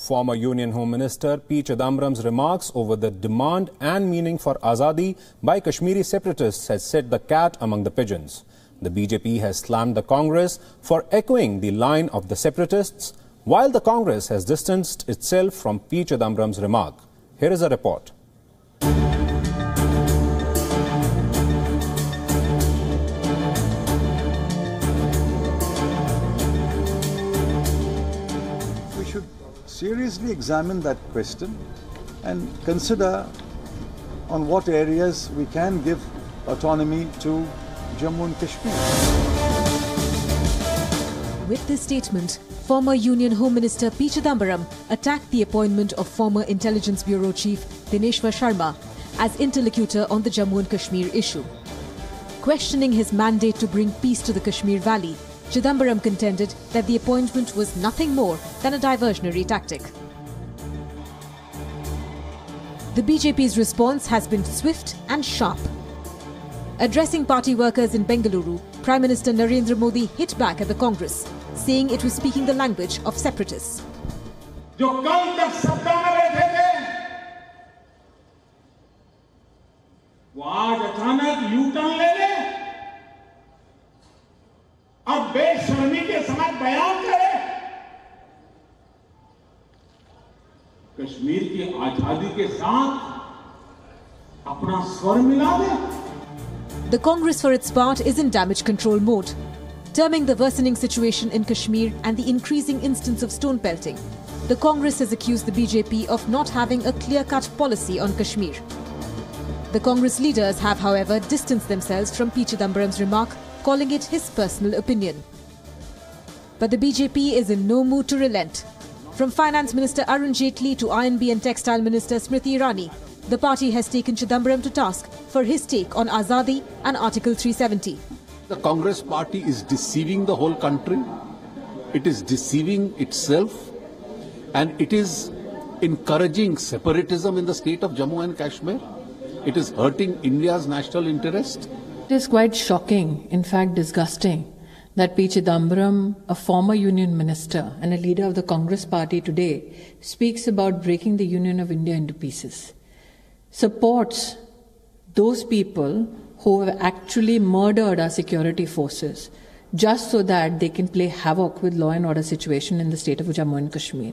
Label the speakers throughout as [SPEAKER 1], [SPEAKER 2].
[SPEAKER 1] Former Union Home Minister P. Chidambaram's remarks over the demand and meaning for Azadi by Kashmiri separatists has set the cat among the pigeons. The BJP has slammed the Congress for echoing the line of the separatists, while the Congress has distanced itself from P. Chidambaram's remark. Here is a report.
[SPEAKER 2] Seriously examine that question and consider on what areas we can give autonomy to Jammu and Kashmir.
[SPEAKER 3] With this statement, former Union Home Minister P. Chidambaram attacked the appointment of former Intelligence Bureau Chief Dineshwar Sharma as interlocutor on the Jammu and Kashmir issue. Questioning his mandate to bring peace to the Kashmir Valley, Chidambaram contended that the appointment was nothing more than a diversionary tactic. The BJP's response has been swift and sharp. Addressing party workers in Bengaluru, Prime Minister Narendra Modi hit back at the Congress, saying it was speaking the language of separatists.
[SPEAKER 4] जो कल तक सत्ता में बैठे थे, वो आज अचानक यू-टर्न ले ले और बेशर्मी के साथ बयान करे। कश्मीर की आजादी के साथ अपना स्वर मिला दे।
[SPEAKER 3] The Congress, for its part, is in damage control mode, terming the worsening situation in Kashmir and the increasing instance of stone pelting. The Congress has accused the BJP of not having a clear-cut policy on Kashmir. The Congress leaders have, however, distanced themselves from P. Chidambaram's remark, calling it his personal opinion. But the BJP is in no mood to relent. From Finance Minister Arun Jaitley to INB and Textile Minister Smriti Irani, the party has taken Chidambaram to task for his take on Azadi and Article 370.
[SPEAKER 5] The Congress party is deceiving the whole country. It is deceiving itself, and it is encouraging separatism in the state of Jammu and Kashmir. It is hurting India's national interest.
[SPEAKER 6] It is quite shocking, in fact disgusting, that P. Chidambaram, a former union minister and a leader of the Congress party today, speaks about breaking the Union of India into pieces, supports those people who have actually murdered our security forces just so that they can play havoc with law and order situation in the state of Jammu and Kashmir.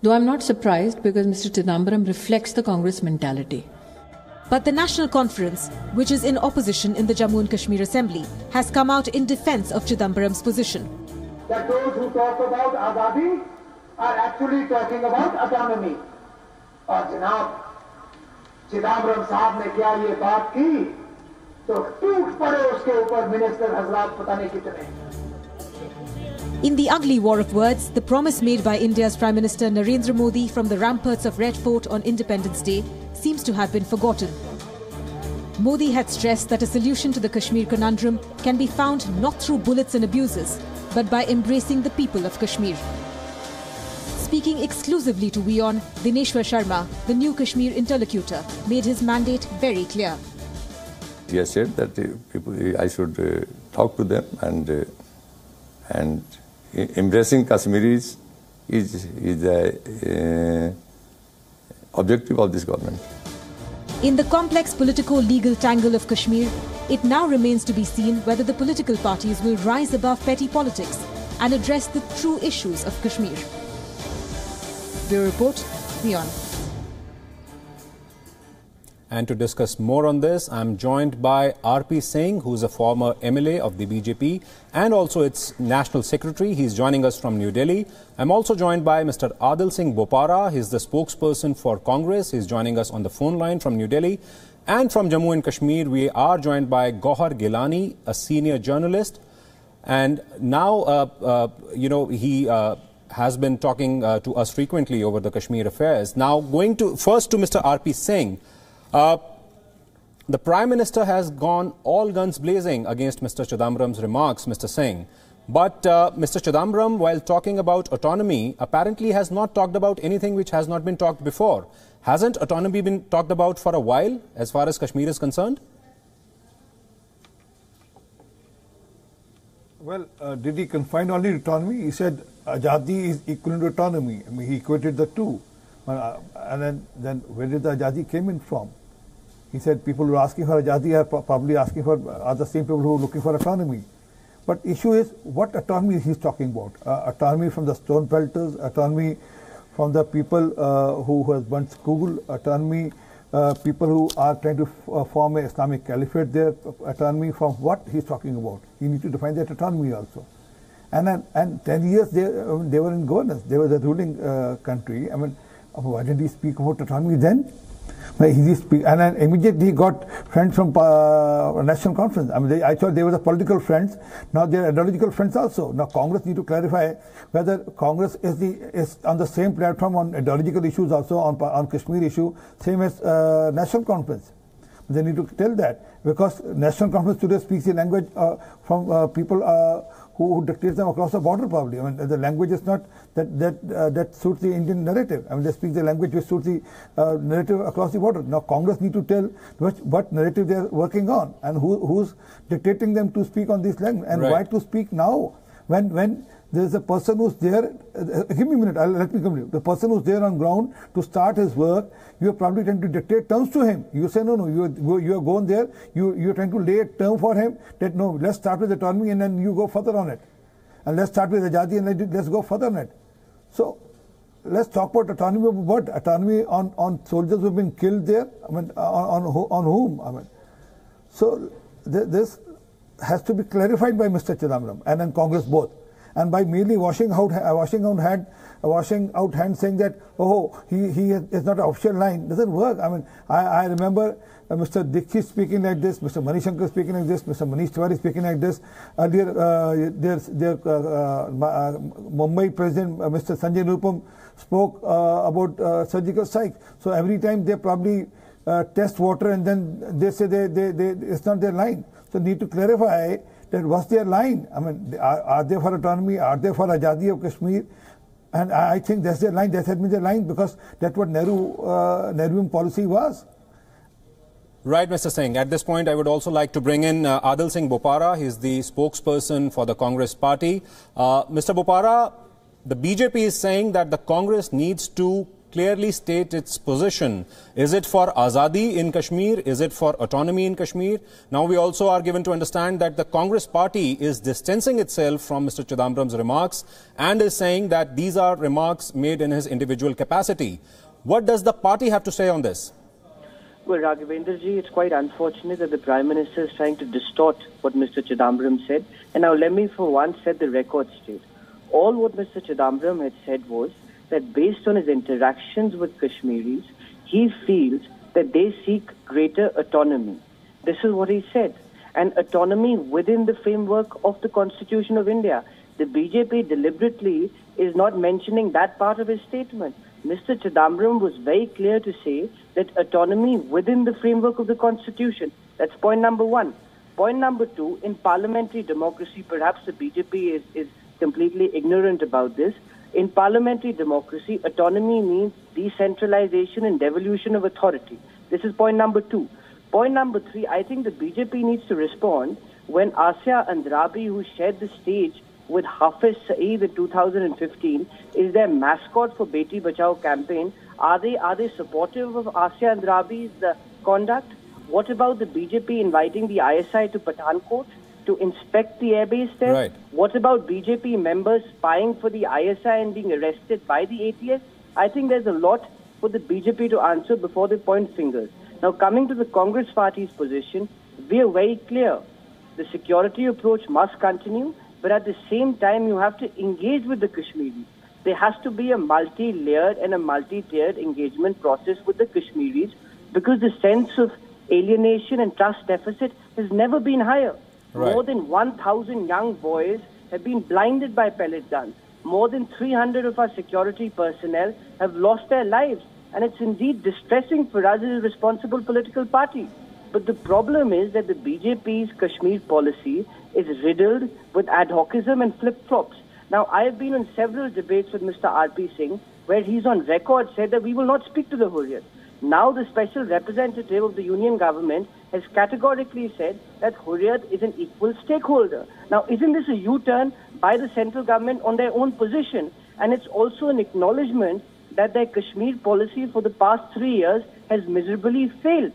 [SPEAKER 6] Though I'm not surprised, because Mr. Chidambaram reflects the Congress mentality.
[SPEAKER 3] But the National Conference, which is in opposition in the Jammu and Kashmir Assembly, has come out in defence of Chidambaram's position.
[SPEAKER 7] That those who talk about Azadi are actually talking about autonomy. और जनाब चिदम्बरम साहब ने क्या ये बात की तो टूट पड़े उसके ऊपर मिनिस्टर हजरात पता नहीं कितने.
[SPEAKER 3] In the ugly war of words, the promise made by India's Prime Minister Narendra Modi from the ramparts of Red Fort on Independence Day seems to have been forgotten. Modi had stressed that a solution to the Kashmir conundrum can be found not through bullets and abuses, but by embracing the people of Kashmir. Speaking exclusively to WION, Dineshwar Sharma, the new Kashmir interlocutor, made his mandate very clear.
[SPEAKER 8] He has said that I should talk to them, and embracing Kashmiris is the objective of this government.
[SPEAKER 3] In the complex politico-legal tangle of Kashmir, it now remains to be seen whether the political parties will rise above petty politics and address the true issues of Kashmir. Bureau Report, WION.
[SPEAKER 1] And to discuss more on this, I'm joined by R.P. Singh, who is a former MLA of the BJP and also its National Secretary. He's joining us from New Delhi. I'm also joined by Mr. Adil Singh Bopara. He's the spokesperson for Congress. He's joining us on the phone line from New Delhi. And from Jammu and Kashmir, we are joined by Gohar Gilani, a senior journalist. And now, he has been talking to us frequently over the Kashmir affairs. Now, going to first to Mr. R.P. Singh. The Prime Minister has gone all guns blazing against Mr. Chidambaram's remarks, Mr. Singh. But Mr. Chidambaram, while talking about autonomy, apparently has not talked about anything which has not been talked before. Hasn't autonomy been talked about for a while as far as Kashmir is concerned?
[SPEAKER 9] Well, did he confine only autonomy? He said Azadi is equivalent to autonomy. I mean, he equated the two. And then where did the Azadi came in from? He said people who are asking for Azadi are probably asking for are the same people who are looking for autonomy. But issue is what autonomy he's talking about. Autonomy from the stone pelters, autonomy from the people who has burnt school, autonomy, people who are trying to form an Islamic caliphate there, autonomy from what he's talking about. You need to define that autonomy also. And 10 years they were in governance. They were the ruling country. I mean, why did he speak about autonomy then? And then immediately he got friends from National Conference. I mean, I thought they were the political friends. Now they are ideological friends also. Now Congress need to clarify whether Congress is on the same platform on ideological issues also on Kashmir issue, same as National Conference. They need to tell that, because National Conference today speaks the language from people who dictate them across the border probably. I mean, the language is not that suits the Indian narrative. I mean, they speak the language which suits the narrative across the border. Now, Congress need to tell what narrative they are working on and who's dictating them to speak on this language and why to speak now when there is a person who's there. Give me a minute. Let me complete. The person who's there on ground to start his work, you are probably trying to dictate terms to him. You say, no, you are going there. You're trying to lay a term for him that, no, let's start with autonomy and then you go further on it. And let's start with Azadi and let's go further on it. So, let's talk about autonomy of what? Autonomy on soldiers who have been killed there? I mean, on whom? I mean, so, this has to be clarified by Mr. Chidambaram and then Congress both. And by merely washing out hands saying that, oh, he is not an official line, doesn't work. I mean, I remember Mr. Dixit speaking like this, Mr. Manish Shankar speaking like this, Mr. Manish Tiwari speaking like this. Earlier, Mumbai President, Mr. Sanjay Nirupam spoke about surgical strike. So every time they probably test water and then they say it's not their line. So need to clarify that what's their line. I mean, are they for autonomy? Are they for Azadi of Kashmir? And I think that's their line. That has been their line because that's what Nehruvian policy was.
[SPEAKER 1] Right, Mr. Singh. At this point, I would also like to bring in Adil Singh Bopara. He's the spokesperson for the Congress party. Mr. Bopara, the BJP is saying that the Congress needs to clearly state its position. Is it for Azadi in Kashmir? Is it for autonomy in Kashmir? Now we also are given to understand that the Congress party is distancing itself from Mr. Chidambaram's remarks and is saying that these are remarks made in his individual capacity. What does the party have to say on this?
[SPEAKER 10] Well, Raghavendraji, it's quite unfortunate that the Prime Minister is trying to distort what Mr. Chidambaram said. And now let me for once set the record straight. All what Mr. Chidambaram had said was that based on his interactions with Kashmiris, he feels that they seek greater autonomy. This is what he said. And autonomy within the framework of the Constitution of India. The BJP deliberately is not mentioning that part of his statement. Mr. Chidambaram was very clear to say that autonomy within the framework of the Constitution. That's point number one. Point number two, in parliamentary democracy, perhaps the BJP is completely ignorant about this. In parliamentary democracy, autonomy means decentralization and devolution of authority. This is point number two. Point number three, I think the BJP needs to respond when Asia Andrabi, who shared the stage with Hafiz Saeed in 2015, is their mascot for Beti Bachao campaign. Are they supportive of Asia Andrabi's conduct? What about the BJP inviting the ISI to Pathankot to inspect the airbase there?
[SPEAKER 1] Right.
[SPEAKER 10] What about BJP members spying for the ISI and being arrested by the ATS? I think there's a lot for the BJP to answer before they point fingers. Now, coming to the Congress party's position, we are very clear. The security approach must continue, but at the same time, you have to engage with the Kashmiris. There has to be a multi-layered and a multi-tiered engagement process with the Kashmiris because the sense of alienation and trust deficit has never been higher.
[SPEAKER 1] Right.
[SPEAKER 10] More than 1,000 young boys have been blinded by pellet guns. More than 300 of our security personnel have lost their lives. And it's indeed distressing for us as a responsible political party. But the problem is that the BJP's Kashmir policy is riddled with ad hocism and flip-flops. Now, I have been in several debates with Mr. R.P. Singh where he's on record said that we will not speak to the Hurriyat. Now the special representative of the union government has categorically said that Hurriyat is an equal stakeholder. Now, isn't this a U-turn by the central government on their own position? And it's also an acknowledgement that their Kashmir policy for the past 3 years has miserably failed.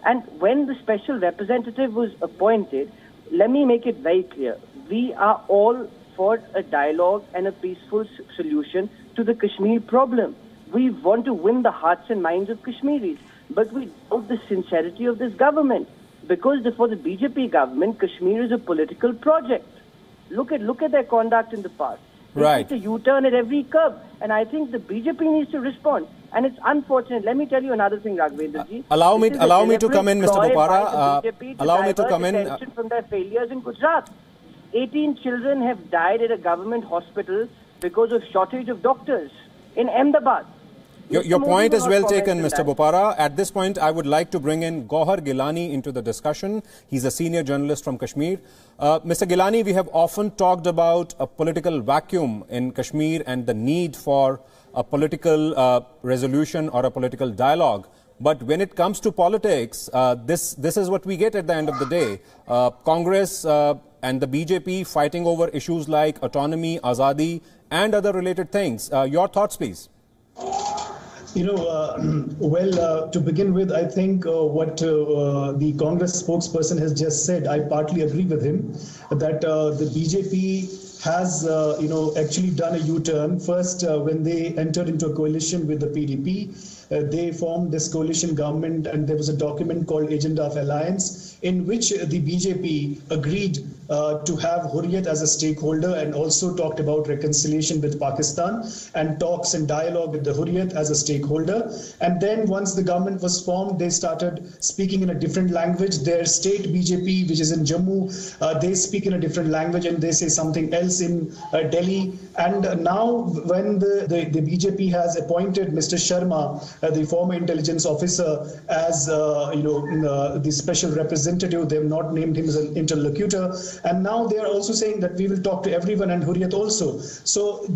[SPEAKER 10] And when the special representative was appointed, let me make it very clear. We are all for a dialogue and a peaceful solution to the Kashmir problem. We want to win the hearts and minds of Kashmiris. But we doubt the sincerity of this government. Because for the BJP government, Kashmir is a political project. Look at their conduct in the past.
[SPEAKER 1] Right.
[SPEAKER 10] It's a U-turn at every curve. And I think the BJP needs to respond. And it's unfortunate. Let me tell you another thing, Raghavendra ji.
[SPEAKER 1] Allow me to come in, Mr. Bopara.
[SPEAKER 10] Allow me to come in. From their failures in Gujarat. 18 children have died at a government hospital because of shortage of doctors in Ahmedabad.
[SPEAKER 1] Your point is well taken, Mr. Bopara. At this point, I would like to bring in Gohar Gilani into the discussion. He's a senior journalist from Kashmir. Mr. Gilani, we have often talked about a political vacuum in Kashmir and the need for a political resolution or a political dialogue. But when it comes to politics, this is what we get at the end of the day. Congress and the BJP fighting over issues like autonomy, azadi, and other related things. Your thoughts, please.
[SPEAKER 11] To begin with, I think what the Congress spokesperson has just said, I partly agree with him, that the BJP has, actually done a U-turn. First, when they entered into a coalition with the PDP, they formed this coalition government, and there was a document called Agenda of Alliance, in which the BJP agreed to have Hurriyat as a stakeholder, and also talked about reconciliation with Pakistan and talks and dialogue with the Hurriyat as a stakeholder. And then once the government was formed, they started speaking in a different language. Their state BJP, which is in Jammu, they speak in a different language, and they say something else in Delhi. And now when the BJP has appointed Mr. Sharma, the former intelligence officer, as the special representative, they have not named him as an interlocutor. And now they are also saying that we will talk to everyone, and Hurriyat also. So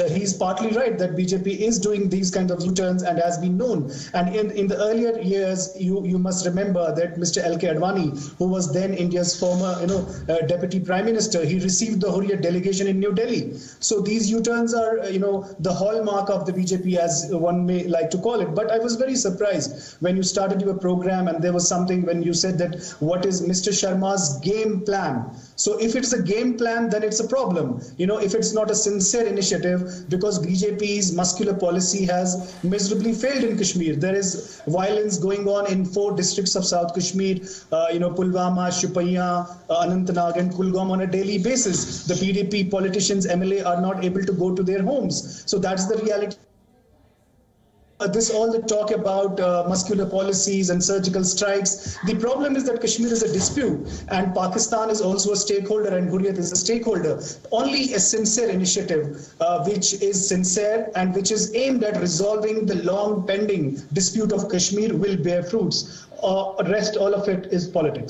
[SPEAKER 11] he's partly right that BJP is doing these kind of U-turns and has been known. And in the earlier years, you must remember that Mr. L.K. Advani, who was then India's former deputy prime minister, he received the Hurriyat delegation in New Delhi. So these U-turns are the hallmark of the BJP, as one may like to call it. But I was very surprised when you started your program, and there was something when you said that what is Mr. Sharma's game plan. So if it's a game plan, then it's a problem. If it's not a sincere initiative, because BJP's muscular policy has miserably failed in Kashmir. There is violence going on in 4 districts of South Kashmir, Pulwama, Shupaiya, Anantnag and Kulgam on a daily basis. The PDP politicians, MLA, are not able to go to their homes. So that's the reality. All the talk about muscular policies and surgical strikes. The problem is that Kashmir is a dispute, and Pakistan is also a stakeholder, and Hurriyat is a stakeholder. Only a sincere initiative, which is sincere and which is aimed at resolving the long pending dispute of Kashmir, will bear fruits. Rest, all of it is politics.